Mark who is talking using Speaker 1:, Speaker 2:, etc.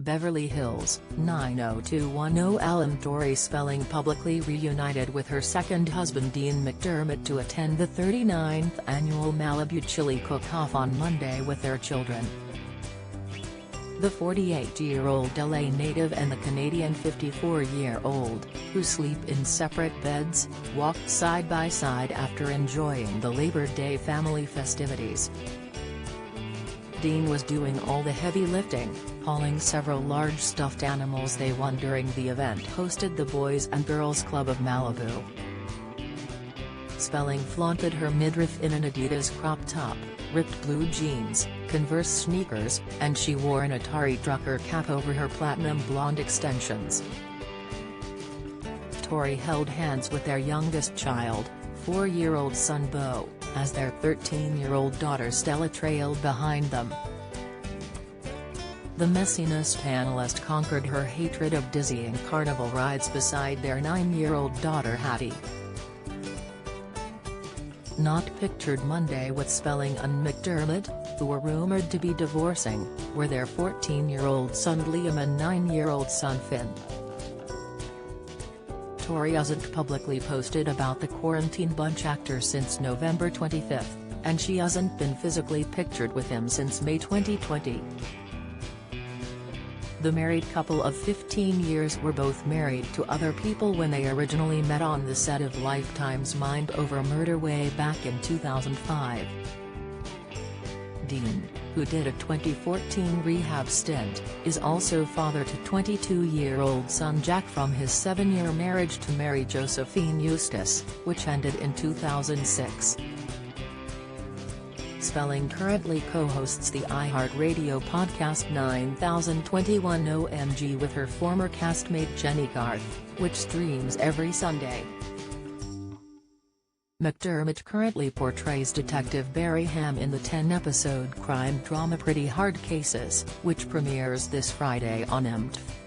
Speaker 1: Beverly Hills, 90210. Tori Spelling publicly reunited with her second husband Dean McDermott to attend the 39th annual Malibu Chili Cook Off on Monday with their children. The 48-year-old LA native and the Canadian 54-year-old, who sleep in separate beds, walked side by side after enjoying the Labor Day family festivities. Dean was doing all the heavy lifting, hauling several large stuffed animals they won during the event hosted the Boys and Girls Club of Malibu. Spelling flaunted her midriff in an Adidas crop top, ripped blue jeans, Converse sneakers, and she wore an Atari trucker cap over her platinum blonde extensions. Tori held hands with their youngest child, 4-year-old son Beau, as their 13-year-old daughter Stella trailed behind them. The messiness panelist conquered her hatred of dizzying carnival rides beside their 9-year-old daughter Hattie. Not pictured Monday with Spelling and McDermott, who were rumored to be divorcing, were their 14-year-old son Liam and 9-year-old son Finn. Tori hasn't publicly posted about the quarantine bunch actor since November 25, and she hasn't been physically pictured with him since May 2020. The married couple of 15 years were both married to other people when they originally met on the set of Lifetime's Mind Over Murder way back in 2005. Dean, who did a 2014 rehab stint, is also father to 22-year-old son Jack from his 7-year marriage to Mary Josephine Eustace, which ended in 2006. Spelling currently co-hosts the iHeartRadio podcast 9021 OMG with her former castmate Jenny Garth, which streams every Sunday. McDermott currently portrays Detective Barry Ham in the 10-episode crime drama Pretty Hard Cases, which premieres this Friday on MTV.